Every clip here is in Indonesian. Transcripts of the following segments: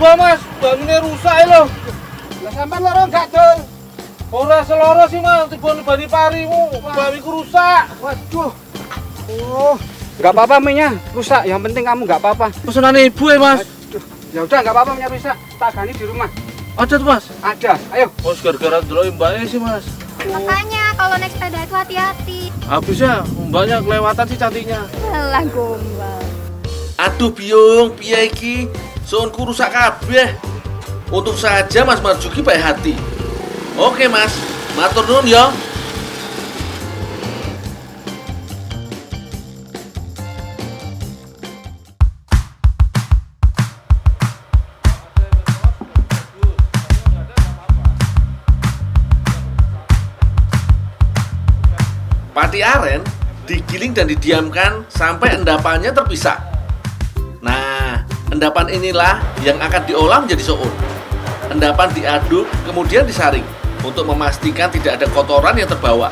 coba mas, bangunnya rusak ya loh. Lah sampean loro gak, Dul? Ora seloro sih mas, tiba bani parimu, bamiku rusak. Waduh. Oh, nggak apa-apa minyak rusak. Yang penting kamu nggak apa-apa. Pesanan ibu ya mas. Aduh, ya udah nggak apa-apa minyak rusak. Tak gani di rumah. Ada tuh mas. Ada. Ayo. Oh gara-gara dulu mbaknya sih mas. Makanya kalau naik sepeda itu hati-hati. Habisnya mbaknya kelewatan sih cantiknya. Alah gombal. Aduh Biung, piye iki? Sounku rusak kabeh. Untuk saja Mas Marjuki baik hati. Oke Mas, matur nuwun ya. Pati aren digiling dan didiamkan sampai endapannya terpisah. Nah, endapan inilah yang akan diolah menjadi soun. Endapan diaduk, kemudian disaring untuk memastikan tidak ada kotoran yang terbawa.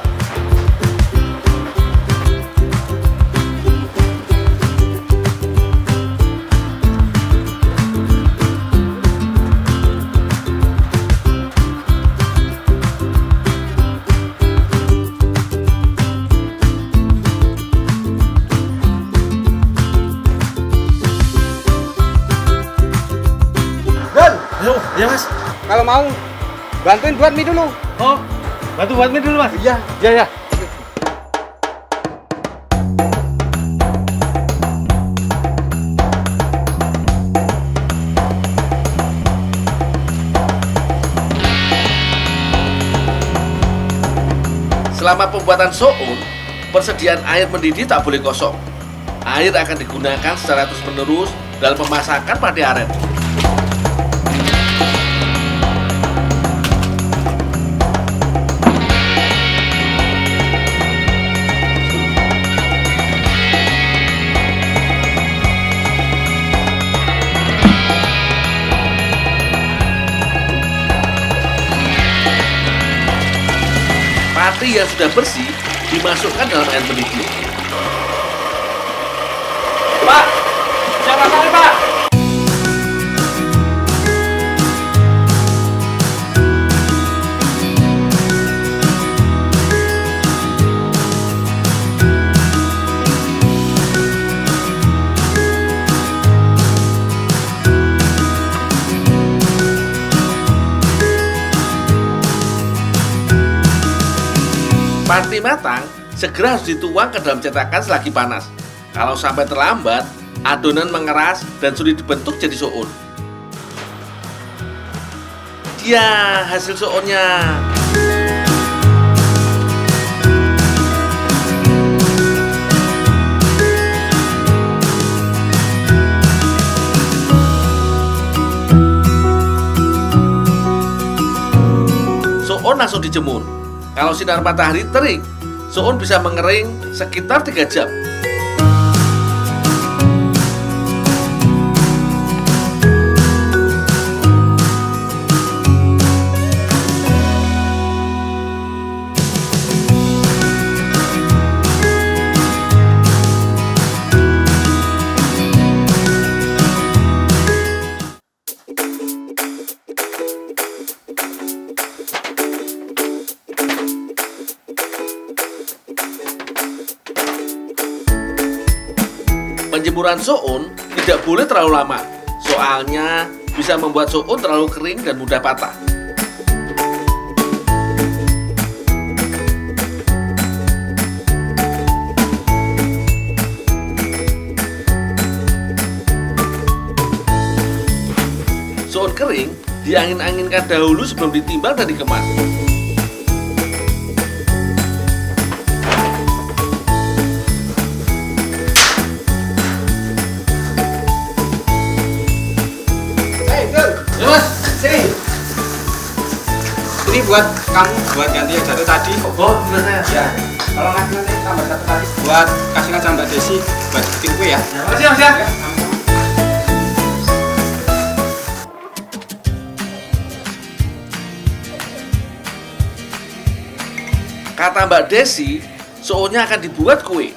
Dul, Ayo, ya mas. kalau mau bantuin buat mie dulu. Oh, bantu buat mie dulu mas. Iya. Ya ya. Selama pembuatan soun, persediaan air mendidih tak boleh kosong. Air akan digunakan secara terus-menerus dalam pemasakan pati aren. Pati yang sudah bersih dimasukkan dalam air mendidih. Pak, siapa kali pak? Pati matang segera harus dituang ke dalam cetakan selagi panas. Kalau sampai terlambat, adonan mengeras dan sulit dibentuk jadi soun. Dia hasil sounnya. Soun langsung dijemur. Kalau sinar matahari terik, soun bisa mengering sekitar 3 jam. Penjemuran soun tidak boleh terlalu lama, soalnya bisa membuat soun terlalu kering dan mudah patah. Soun kering diangin-anginkan dahulu sebelum ditimbang dan dikemas. Ya mas, sini. Ini buat kamu, buat ganti yang jatuh tadi. Oh, bener Ya, saya. kalau nanti tambah satu kali. Buat kasih aja Mbak Desi, buat bikin kue ya. Makasih mas ya. Kata Mbak Desi, sounnya akan dibuat kue.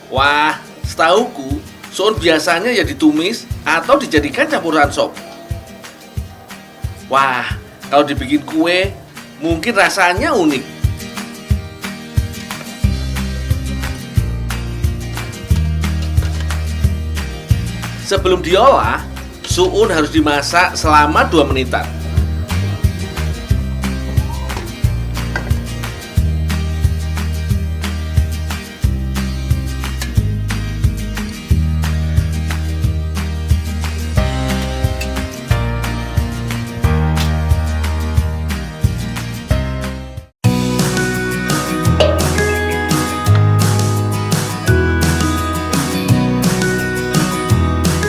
Wah, setauku, soun biasanya ya ditumis atau dijadikan campuran sop. Wah, kalau dibikin kue, mungkin rasanya unik. Sebelum diolah, suun harus dimasak selama 2 menitan.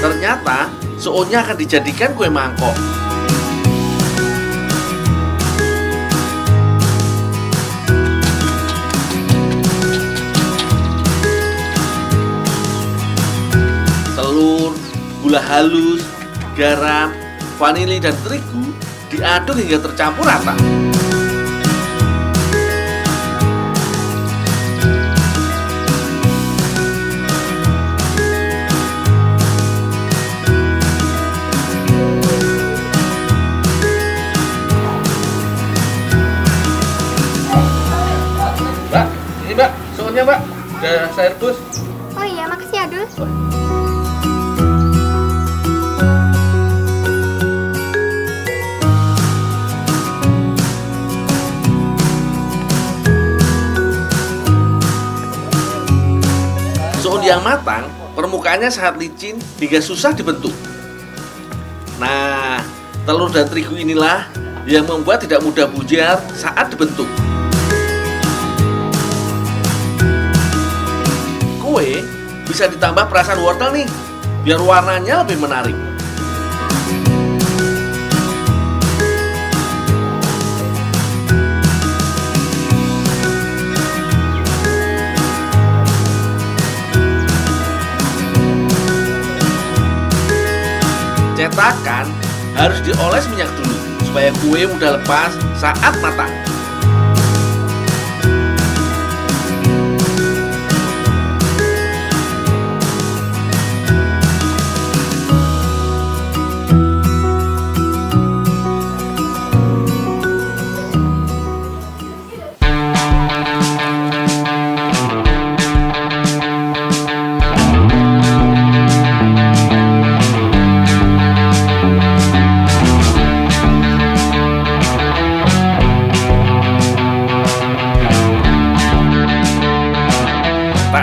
Ternyata suunnya akan dijadikan kue mangkok. Telur, gula halus, garam, vanili, dan terigu diaduk hingga tercampur rata. Mbak, ini Mbak, suunnya Mbak, udah saya rebus. Oh iya, makasih ya, Dul. Suun yang matang, permukaannya sangat licin hingga susah dibentuk. Nah, telur dan terigu inilah yang membuat tidak mudah bujar saat dibentuk. Kue bisa ditambah perasan wortel nih, biar warnanya lebih menarik. Cetakan harus dioles minyak dulu supaya kue mudah lepas saat matang.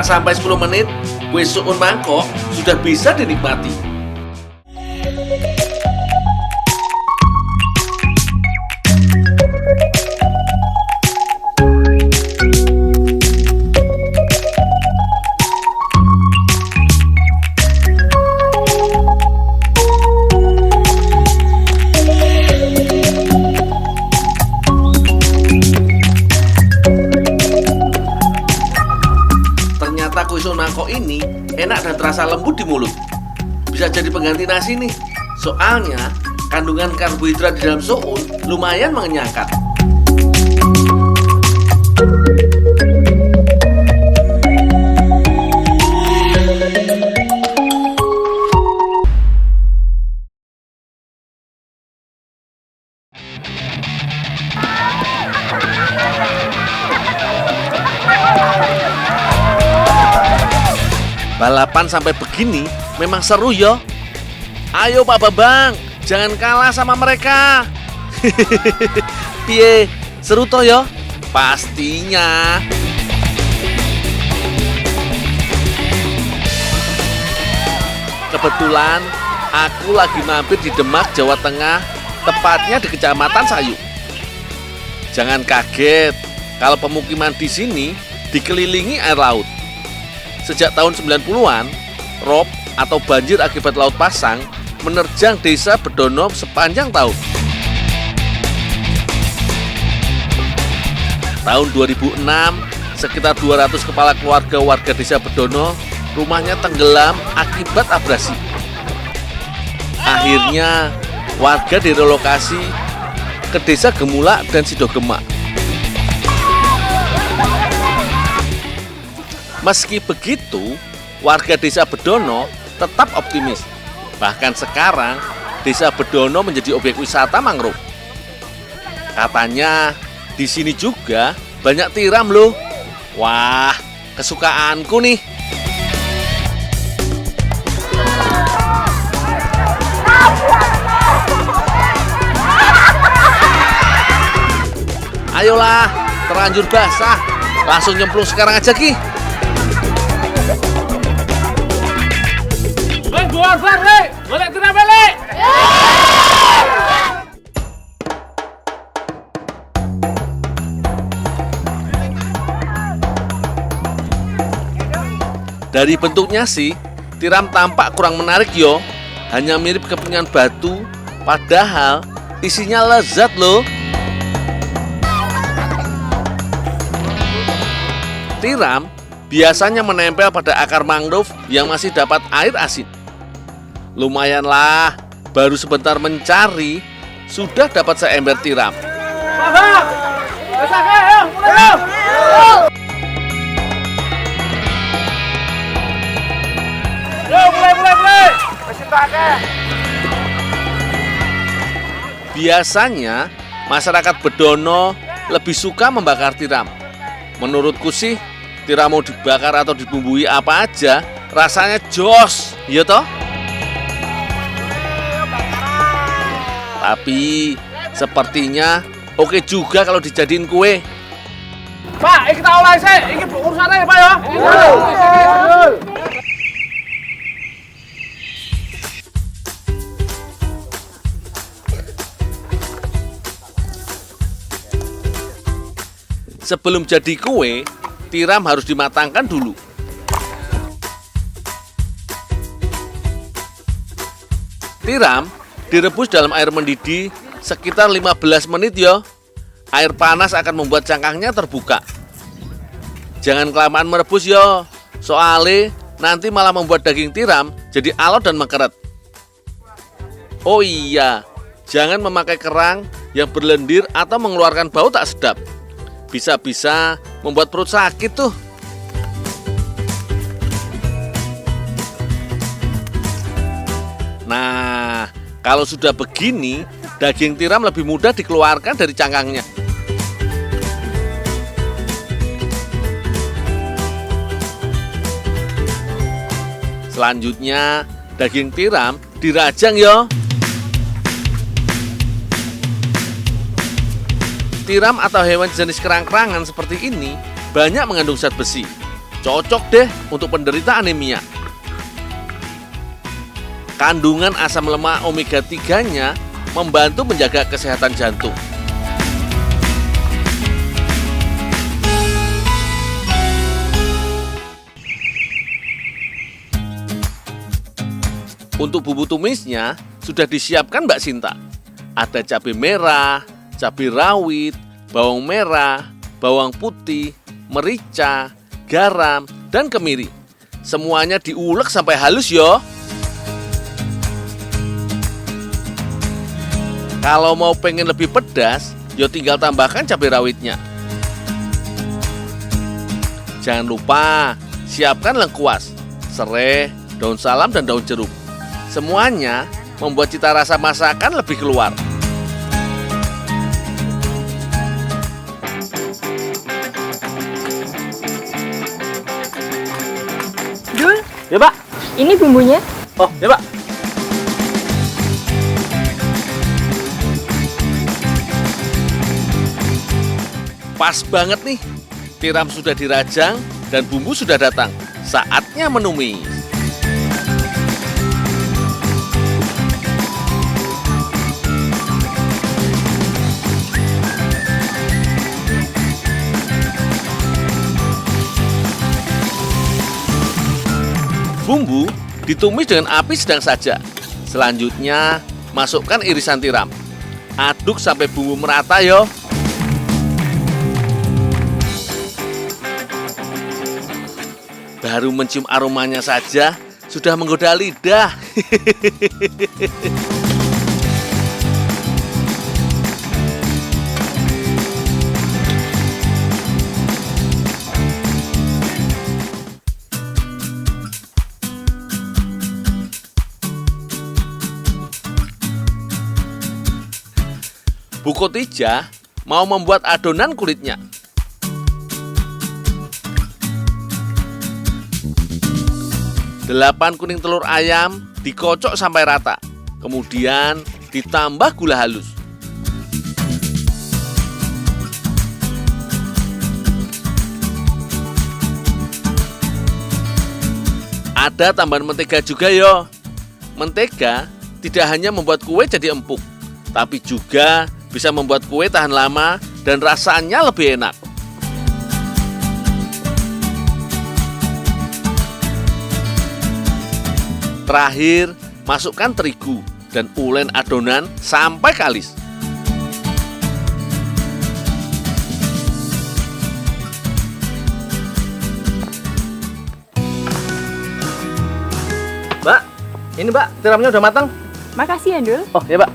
Tak sampai 10 menit, kue suun mangkok sudah bisa dinikmati. Kue suun mangkok ini enak dan terasa lembut di mulut. Bisa jadi pengganti nasi nih. Soalnya kandungan karbohidrat di dalam suun lumayan mengenyangkan. Balapan sampai begini memang seru yo. Ayo Pak Bambang, jangan kalah sama mereka. Piye, seru toh yo? Pastinya. Kebetulan aku lagi mampir di Demak, Jawa Tengah, tepatnya di Kecamatan Sayu. Jangan kaget kalau pemukiman di sini dikelilingi air laut. Sejak tahun 90-an, rob atau banjir akibat laut pasang menerjang desa Bedono sepanjang tahun. Tahun 2006, sekitar 200 kepala keluarga warga desa Bedono rumahnya tenggelam akibat abrasi. Akhirnya, warga direlokasi ke desa Gemulak dan Sidogemak. Meski begitu, warga desa Bedono tetap optimis. Bahkan sekarang, desa Bedono menjadi objek wisata mangrove. Katanya di sini juga banyak tiram loh. Wah, kesukaanku nih. Ayolah, terlanjur basah. Langsung nyemplung sekarang aja, Ki. Buar, boleh tiram balik. Dari bentuknya sih, tiram tampak kurang menarik yo. Hanya mirip kepingan batu, padahal isinya lezat loh. Tiram biasanya menempel pada akar mangrove yang masih dapat air asin. Lumayanlah, baru sebentar mencari, sudah dapat seember tiram. Mulai. Biasanya, masyarakat Bedono lebih suka membakar tiram. Menurutku sih, tiram mau dibakar atau dibumbui apa aja, rasanya jos, iya toh? Tapi sepertinya oke juga kalau dijadiin kue. Pak, ini kita olah sih. Ini urusannya Pak ya. Sebelum jadi kue, tiram harus dimatangkan dulu. Tiram direbus dalam air mendidih sekitar 15 menit ya. Air panas akan membuat cangkangnya terbuka. Jangan kelamaan merebus ya, soalnya nanti malah membuat daging tiram jadi alot dan mengkeret. Oh iya, jangan memakai kerang yang berlendir atau mengeluarkan bau tak sedap. Bisa-bisa membuat perut sakit tuh. Nah, kalau sudah begini, daging tiram lebih mudah dikeluarkan dari cangkangnya. Selanjutnya, daging tiram dirajang ya. Tiram atau hewan jenis kerang-kerangan seperti ini banyak mengandung zat besi. Cocok deh untuk penderita anemia. Kandungan asam lemak omega 3-nya membantu menjaga kesehatan jantung. Untuk bumbu tumisnya sudah disiapkan Mbak Sinta. Ada cabai merah, cabai rawit, bawang merah, bawang putih, merica, garam, dan kemiri. Semuanya diulek sampai halus yo. Kalau mau pengen lebih pedas, yo tinggal tambahkan cabai rawitnya. Jangan lupa siapkan lengkuas, serai, daun salam, dan daun jeruk. Semuanya membuat cita rasa masakan lebih keluar. Dul, Ya Pak. ini bumbunya. Oh, ya Pak. Pas banget nih, tiram sudah dirajang dan bumbu sudah datang. Saatnya menumis. Bumbu ditumis dengan api sedang saja. Selanjutnya, masukkan irisan tiram. Aduk sampai bumbu merata yo. Baru mencium aromanya saja sudah menggoda lidah. Bu Khotijah mau membuat adonan kulitnya. Delapan kuning telur ayam dikocok sampai rata. Kemudian ditambah gula halus. Ada tambahan mentega juga yo. Mentega tidak hanya membuat kue jadi empuk, tapi juga bisa membuat kue tahan lama dan rasanya lebih enak. Terakhir, masukkan terigu dan ulen adonan sampai kalis. Mbak, ini Mbak, tiramnya udah matang. Makasih ya, Dul. Oh, ya Mbak.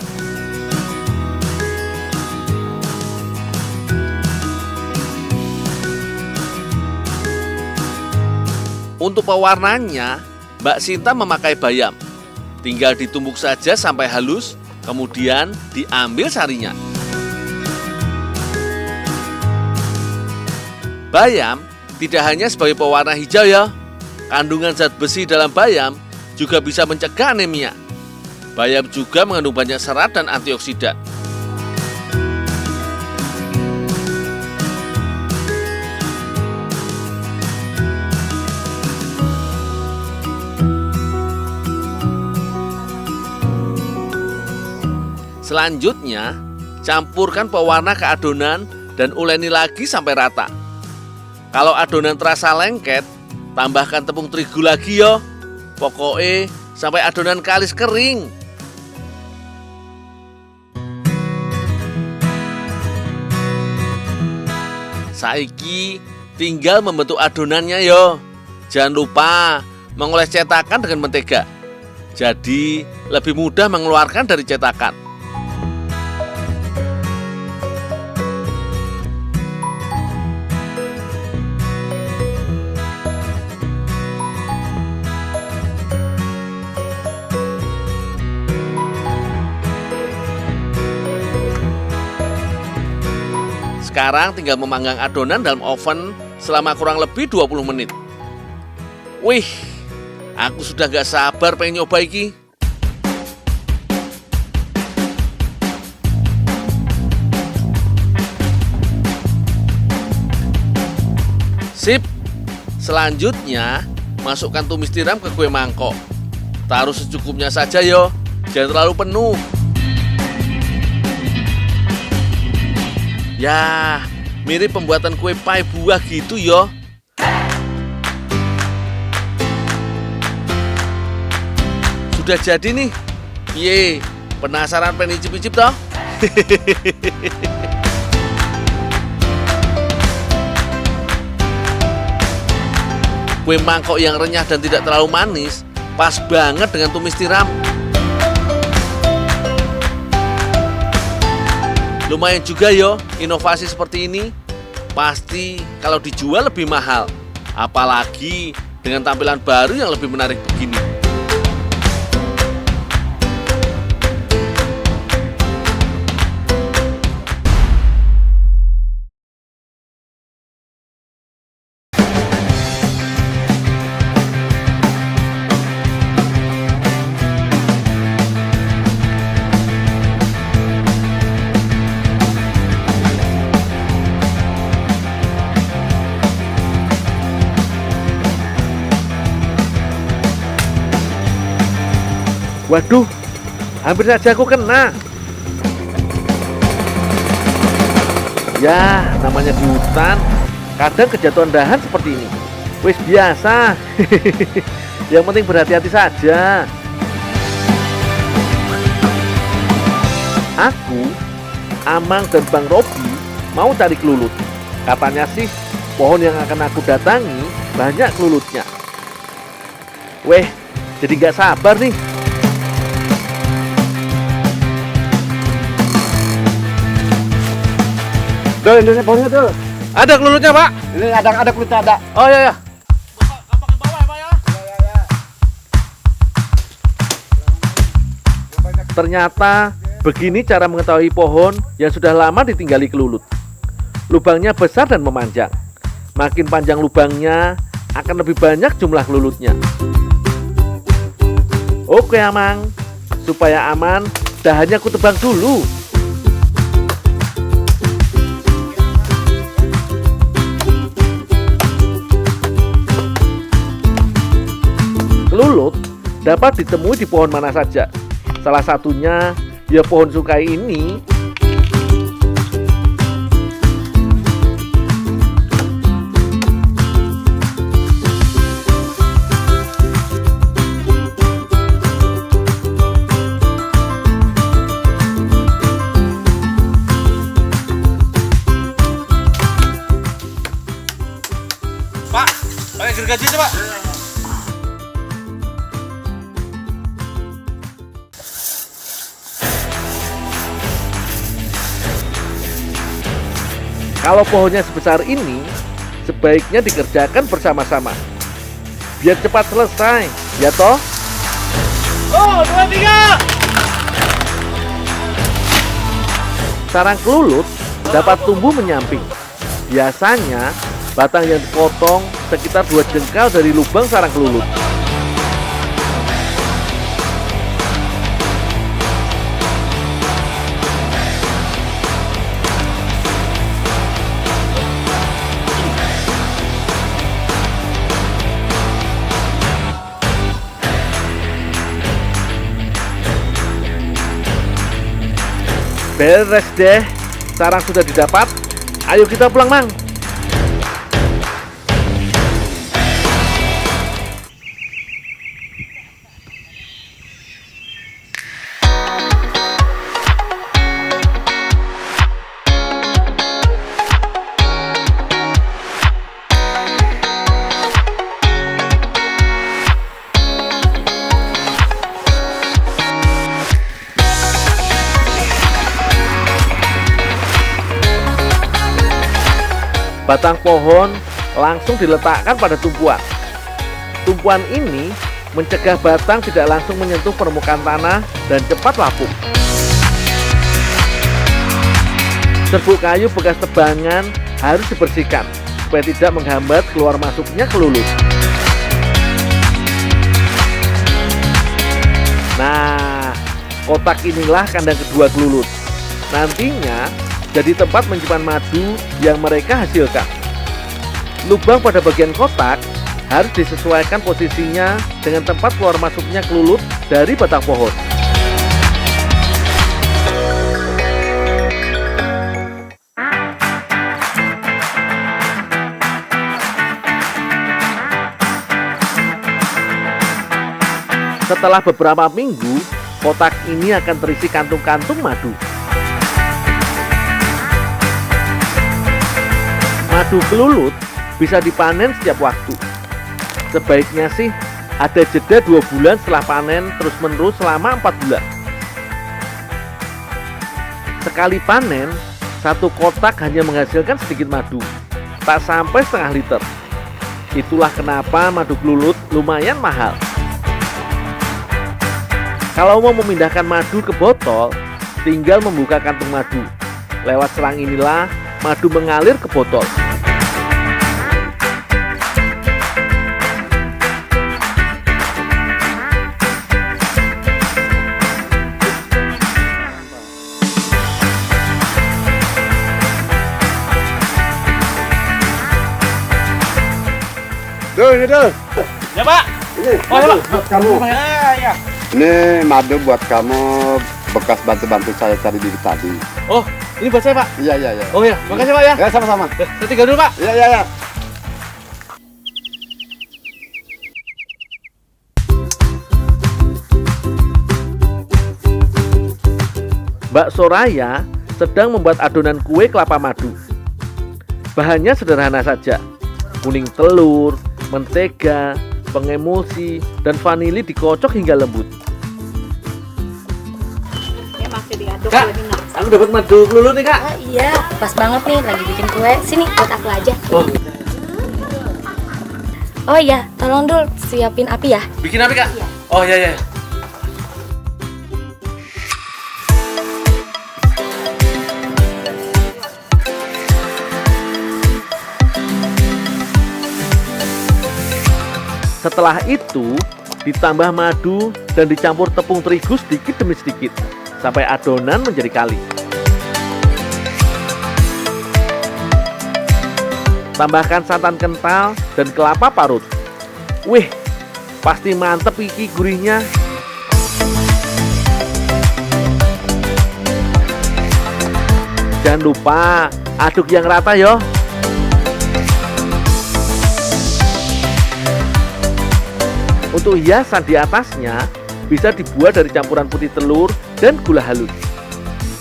Untuk pewarnanya, Mbak Sinta memakai bayam. Tinggal ditumbuk saja sampai halus, kemudian diambil sarinya. Bayam tidak hanya sebagai pewarna hijau ya. Kandungan zat besi dalam bayam juga bisa mencegah anemia. Bayam juga mengandung banyak serat dan antioksidan. Selanjutnya, campurkan pewarna ke adonan dan uleni lagi sampai rata. Kalau adonan terasa lengket, tambahkan tepung terigu lagi yo. Pokoknya sampai adonan kalis kering. Saiki tinggal membentuk adonannya yo. Jangan lupa mengoles cetakan dengan mentega. Jadi lebih mudah mengeluarkan dari cetakan. Sekarang tinggal memanggang adonan dalam oven selama kurang lebih 20 menit. Wih, aku sudah gak sabar pengen nyoba iki. Sip. Selanjutnya, masukkan tumis tiram ke kue mangkok. Taruh secukupnya saja yo, jangan terlalu penuh. Ya, mirip pembuatan kue pie buah gitu yo. Sudah jadi nih. Piye, penasaran pengen icip-icip toh? Kue mangkok yang renyah dan tidak terlalu manis pas banget dengan tumis tiram. Lumayan juga yo, inovasi seperti ini. Pasti kalau dijual lebih mahal. Apalagi dengan tampilan baru yang lebih menarik begini. Waduh, hampir saja aku kena. Ya, namanya di hutan, kadang kejatuhan dahan seperti ini. Wis biasa. Yang penting berhati-hati saja. Aku, Amang dan Bang Robi mau cari kelulut. Katanya sih, pohon yang akan aku datangi banyak kelulutnya. Weh, jadi gak sabar nih. Dul, ini pohonnya tuh. Ada kelulutnya, Pak? Ini ada kulitnya ada. Oh iya ya. Ternyata Begini cara mengetahui pohon yang sudah lama ditinggali kelulut. Lubangnya besar dan memanjang. Makin panjang lubangnya, akan lebih banyak jumlah kelulutnya. Oke Amang, supaya aman, dahannya ku tebang dulu. Kelulut dapat ditemui di pohon mana saja. Salah satunya ya pohon sukai ini. Pak, pakai gergaji itu, Pak. Kalau pohonnya sebesar ini, sebaiknya dikerjakan bersama-sama. Biar cepat selesai, ya toh? Oh, 2, 3. Sarang kelulut dapat tumbuh menyamping. Biasanya, batang yang dipotong sekitar 2 jengkal dari lubang sarang kelulut. Beres deh, sarang sudah didapat. Ayo kita pulang, Mang. Batang pohon langsung diletakkan pada tumpuan. Tumpuan ini mencegah batang tidak langsung menyentuh permukaan tanah dan cepat lapuk. Serbuk kayu bekas tebangan harus dibersihkan supaya tidak menghambat keluar masuknya kelulut. Nah, kotak inilah kandang kedua kelulut. Nantinya jadi tempat menyimpan madu yang mereka hasilkan. Lubang pada bagian kotak harus disesuaikan posisinya dengan tempat keluar masuknya kelulut dari batang pohon. Setelah beberapa minggu, kotak ini akan terisi kantung-kantung madu. Madu kelulut bisa dipanen setiap waktu. Sebaiknya sih ada jeda 2 bulan setelah panen terus-menerus selama 4 bulan. Sekali panen, 1 kotak hanya menghasilkan sedikit madu, tak sampai setengah liter. Itulah kenapa madu kelulut lumayan mahal. Kalau mau memindahkan madu ke botol, tinggal membuka kantung madu. Lewat selang inilah madu mengalir ke botol. Ini tuh. Ya, Pak. Ini Oh, ya, Pak. buat kamu. Ya. Ini madu buat kamu, bekas bantu-bantu saya cari diri tadi. Oh, ini buat saya, Pak. Iya, iya, iya. Oh ya, makasih Pak ya. Ya, sama-sama. Saya tinggal dulu, Pak. Iya, iya, iya. Mbak Soraya sedang membuat adonan kue kelapa madu. Bahannya sederhana saja. Kuning telur, mentega, pengemulsi, dan vanili dikocok hingga lembut. Ya masih diaduk Kak, lebih enak. aku dapat madu kelulut nih, Kak. Oh iya, pas banget nih lagi bikin kue. Sini buat aku aja. Oh, Oh iya, tolong dul siapin api ya. bikin apa, Kak? Iya. Oh, iya, iya. Setelah itu, ditambah madu dan dicampur tepung terigu sedikit demi sedikit sampai adonan menjadi kali. Tambahkan santan kental dan kelapa parut. Wih, pasti mantep iki gurihnya. Jangan lupa aduk yang rata yo. Untuk hiasan di atasnya bisa dibuat dari campuran putih telur dan gula halus.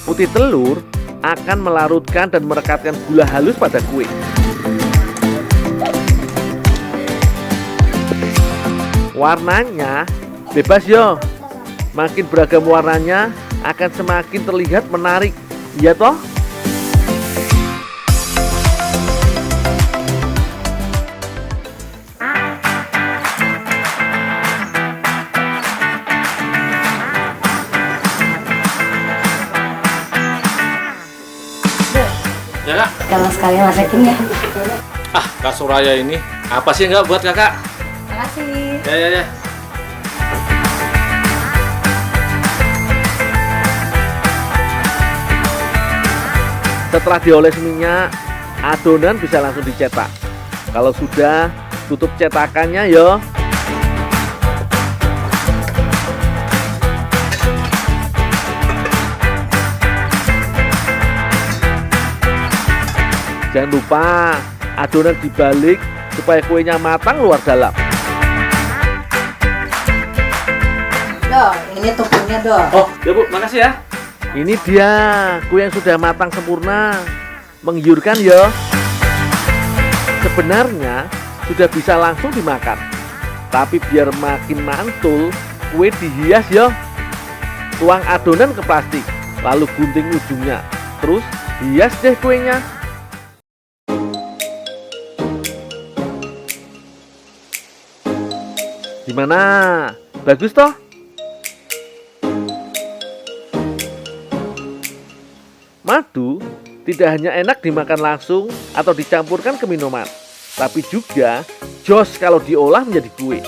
Putih telur akan melarutkan dan merekatkan gula halus pada kue. Warnanya bebas yo. Makin beragam warnanya akan semakin terlihat menarik. Iya toh? Ya kak. Jangan sekali masakin ya. Kak Suraya ini apa sih nggak buat kakak? Makasih. Ya. Setelah dioles minyak, adonan bisa langsung dicetak. Kalau sudah, tutup cetakannya yo. Jangan lupa adonan dibalik supaya kuenya matang luar dalam. Doh, ini tepungnya doh. Oh ya bu, makasih ya. Ini dia kue yang sudah matang sempurna. Menggiurkan yo. Sebenarnya sudah bisa langsung dimakan. Tapi biar makin mantul, kue dihias yo. Tuang adonan ke plastik, lalu gunting ujungnya. Terus hias deh kuenya. Gimana? Bagus toh? Madu tidak hanya enak dimakan langsung atau dicampurkan ke minuman, tapi juga jos kalau diolah menjadi kue.